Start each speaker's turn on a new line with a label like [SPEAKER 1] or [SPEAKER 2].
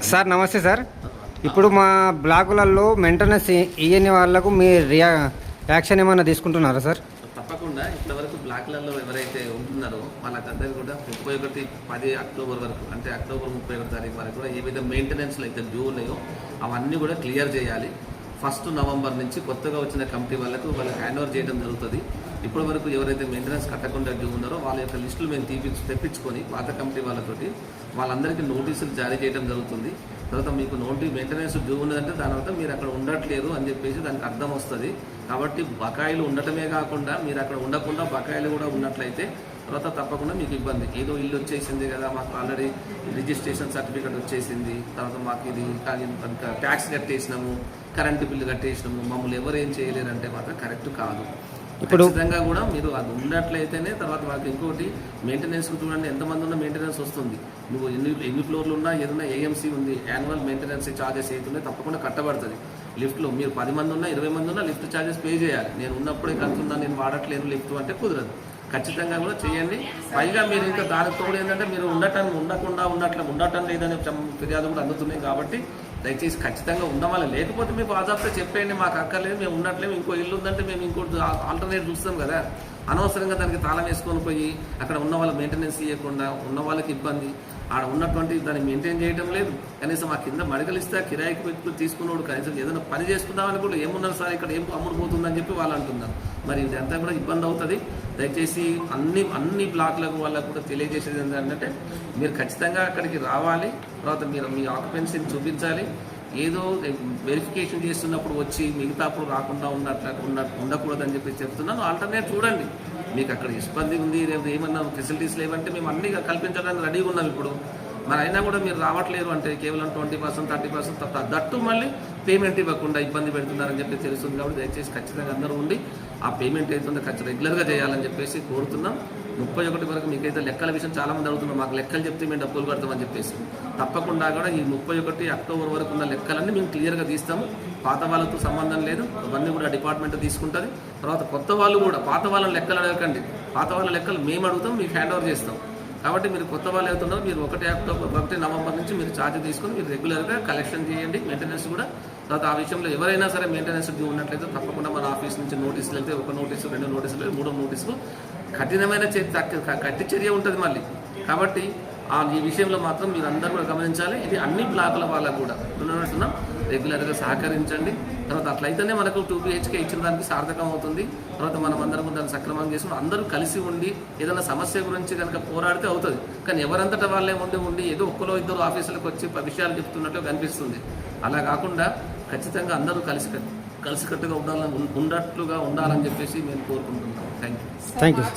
[SPEAKER 1] Sir నమస్తే sir. ఇప్పుడు మా బ్లాకులలో మెయింటెనెన్స్ ఇయ్యని వాళ్ళకు మీ యాక్షన్ ఏమైనా తీసుకుంటున్నారా సార్?
[SPEAKER 2] తప్పకుండా ఇప్పటివరకు బ్లాక్లలో ఎవరైతే ఉంటున్నారో వాళ్ళకందరికీ కూడా 31 అక్టోబర్ వరకు, అంటే అక్టోబర్ 31 తారీఖు వరకు కూడా ఏ విధంగా మెయింటెనెన్స్లు అయితే డ్యూ ఉన్నాయో అవన్నీ కూడా క్లియర్ చేయాలి. 1 నవంబర్ నుంచి కొత్తగా వచ్చిన కమిటీ వాళ్ళకు హ్యాండ్ ఓవర్ చేయడం జరుగుతుంది. ఇప్పటి వరకు ఎవరైతే మెయింటెనెన్స్ కట్టకుండా డ్యూ ఉన్నారో వాళ్ళ యొక్క లిస్టులు మేము తెప్పించుకొని పాత కమిటీ వాళ్ళతోటి వాళ్ళందరికీ నోటీసులు జారీ చేయడం జరుగుతుంది. తర్వాత మీకు మెయింటెనెన్స్ డ్యూ ఉన్నదంటే దాని అర్థం మీరు అక్కడ ఉండట్లేదు అని చెప్పేసి దానికి అర్థం వస్తుంది. కాబట్టి బకాయిలు ఉండటమే కాకుండా మీరు అక్కడ ఉండకుండా బకాయిలు కూడా ఉన్నట్లయితే తర్వాత తప్పకుండా మీకు ఇబ్బంది. ఏదో ఇల్లు వచ్చేసింది కదా, మాకు ఆల్రెడీ రిజిస్ట్రేషన్ సర్టిఫికేట్ వచ్చేసింది, తర్వాత మాకు ఇది ట్యాక్స్ కట్టేసినాము, కరెంటు బిల్లు కట్టేసినాము, మమ్మల్ని ఎవరు ఏం చేయలేరంటే మాత్రం కరెక్ట్ కాదు. ఇప్పుడు ఖచ్చితంగా కూడా మీరు అది ఉన్నట్లయితేనే తర్వాత వాళ్ళకి ఇంకోటి మెయింటెనెన్స్కి చూడండి, ఎంతమంది ఉన్న మెయింటెనెన్స్ వస్తుంది. నువ్వు ఎన్ని ఫ్లోర్లు ఉన్నా ఏదైనా ఏఎంసీ ఉంది, యాన్యువల్ మెయింటెనెన్స్ ఛార్జెస్ అవుతున్నాయి, తప్పకుండా కట్టబడుతుంది. లిఫ్ట్లో మీరు 10 మంది ఉన్నా 20 మంది ఉన్నా లిఫ్ట్ ఛార్జెస్ పే చేయాలి. నేను ఉన్నప్పుడే కడుతున్నా, నేను వాడట్లేను లిఫ్ట్ అంటే కుదరదు. ఖచ్చితంగా కూడా చేయండి. పైగా మీరు ఇంకా దానికి తోడు ఏంటంటే మీరు ఉండటం లేదనే ఫిర్యాదు కూడా అందుతున్నాయి. కాబట్టి దయచేసి ఖచ్చితంగా ఉండవాలి. లేకపోతే మీకు ఆదాబ్తో చెప్పేయండి, మాకు అక్కర్లేదు, మేము ఉండట్లేము, ఇంకో ఇల్లు ఉందంటే మేము ఇంకోటి ఆల్టర్నేట్ చూస్తాం కదా. అనవసరంగా దానికి తాళం వేసుకొని పోయి అక్కడ ఉన్న వాళ్ళ మెయింటెనెన్స్ ఇవ్వకుండా ఉన్న వాళ్ళకి ఇబ్బంది, ఆడ ఉన్నటువంటి దాన్ని మెయింటైన్ చేయడం లేదు. కనీసం ఆ కింద మడగలిస్తే కిరాయికి పెట్టుకుని తీసుకున్నాడు, కనీసం ఏదైనా పని చేసుకుందామని కూడా ఏమున్నారు సార్ ఇక్కడ ఏం అమ్ముడు పోతుందని చెప్పి వాళ్ళు అంటున్నారు. మరి ఇదంతా కూడా ఇబ్బంది అవుతుంది. దయచేసి అన్ని బ్లాక్లకు వాళ్ళకు కూడా తెలియజేసేది ఏంటంటే మీరు ఖచ్చితంగా అక్కడికి రావాలి. తర్వాత మీరు మీ ఆక్యుపెన్సీని చూపించాలి. ఏదో వెరిఫికేషన్ చేస్తున్నప్పుడు వచ్చి మిగతాప్పుడు రాకుండా ఉండకూడదని చెప్పి చెప్తున్నాను. ఆల్టర్నేట్ చూడండి. మీకు అక్కడ ఇబ్బంది ఉంది, ఏమన్నా ఫెసిలిటీస్ లేవంటే మేము అన్ని కల్పించడానికి రెడీగా ఉన్నాం ఇప్పుడు. మరి అయినా కూడా మీరు రావట్లేరు అంటే కేవలం 20%, 30% దట్టు మళ్ళీ పేమెంట్ ఇవ్వకుండా ఇబ్బంది పెడుతున్నారని చెప్పి తెలుస్తుంది. కాబట్టి దయచేసి ఖచ్చితంగా అందరూ ఉండి ఆ పేమెంట్ అవుతుందో ఖచ్చితంగా రెగ్యులర్గా చేయాలని చెప్పేసి కోరుతున్నాం. 31 వరకు మీకైతే లెక్కల విషయం చాలామంది అడుగుతున్నాం, మాకు లెక్కలు చెప్తే మేము డబ్బులు కడతామని చెప్పేసి. తప్పకుండా కూడా ఈ 31 అక్టోబర్ వరకు ఉన్న లెక్కలన్నీ మేము క్లియర్గా తీస్తాము. పాత వాళ్ళతో సంబంధం లేదు, అవన్నీ కూడా డిపార్ట్మెంట్ తీసుకుంటుంది. తర్వాత కొత్త వాళ్ళు కూడా పాత వాళ్ళని లెక్కలు అడగకండి. పాత వాళ్ళ లెక్కలు మేము అడుగుతాం, మీకు హ్యాండ్ ఓవర్ చేస్తాం. కాబట్టి మీరు కొత్త వాళ్ళు అవుతున్నారు, మీరు 1 నవంబర్ నుంచి మీరు ఛార్జ్ తీసుకొని మీరు రెగ్యులర్గా కలెక్షన్ చేయండి. మెయింటెనెన్స్ కూడా తర్వాత ఆ విషయంలో ఎవరైనా సరే మెయింటెనెన్స్ డ్యూ ఉన్నట్లయితే తప్పకుండా మన ఆఫీస్ నుంచి నోటీసులు అయితే 1 నోటీసు, 2 నోటీసులు, 3వ నోటీసులు కఠినమైన కట్టి చర్య ఉంటుంది మళ్ళీ. కాబట్టి ఈ విషయంలో మాత్రం మీరు అందరూ కూడా గమనించాలి. ఇది అన్ని బ్లాకుల వాళ్ళకు కూడా ఉన్నట్టున్నాం, రెగ్యులర్గా సహకరించండి. తర్వాత అట్లయితేనే మనకు 2 BHK ఇచ్చిన దానికి సార్థకం అవుతుంది. తర్వాత మనం అందరం దాన్ని సక్రమంగా చేసుకుని అందరూ కలిసి ఉండి ఏదైనా సమస్య గురించి కనుక పోరాడితే అవుతుంది. కానీ ఎవరంతటా వాళ్ళే ఉండి ఏదో ఒక్కలో ఇద్దరు ఆఫీసులకు వచ్చి విషయాలు చెప్తున్నట్టు కనిపిస్తుంది. అలా కాకుండా ఖచ్చితంగా అందరూ కలిసికట్టుగా ఉండాలని చెప్పేసి మేము కోరుకుంటున్నాం. Thank you.